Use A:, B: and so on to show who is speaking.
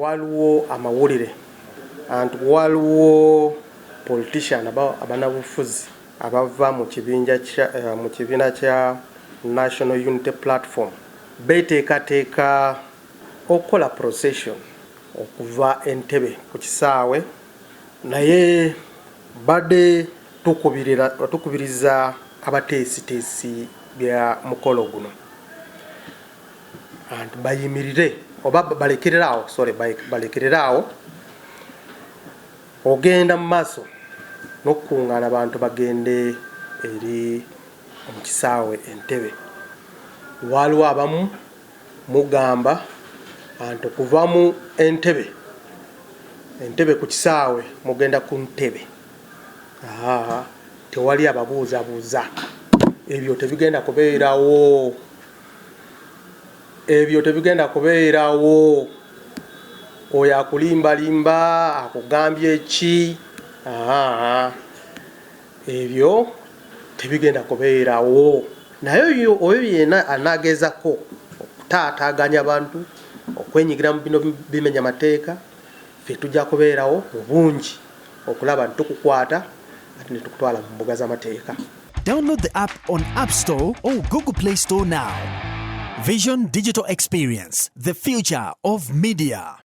A: waliwo amawulire anti waliwo politician abanabufuzi abava mu kibiina kya National Unity Platform beteekateeka okukola procession okuva Ntebe ku kisaawe, naye badde tukubiriza abateesiteesi bya mukolo guno anti bayimirire oba balekereraawo ogenda mu maaso n'okukungaana abantu bagende eri mu kisaawe Ntebe. Waliwo abamu mugamba anti okuva mu Ntebe ku kisaawe mugenda ku Ntebe. Tewali ababuuzabuuza, ebyo tebigenda kubeerawo. Oyo akulimbalimba akugambye eki, ebyo tebigenda kubeerawo. Naye oyo yena anagezako okutaataaganya abantu okwenyigira mu bino bimenya mateeka, ffe tujja kubeerawo mu bungi okulaba nti tukukwata ate ne tukutwala mu mbuga z'amateeka.
B: Download the app on App Store or Google Play Store now. Vision Digital Experience, the future of media.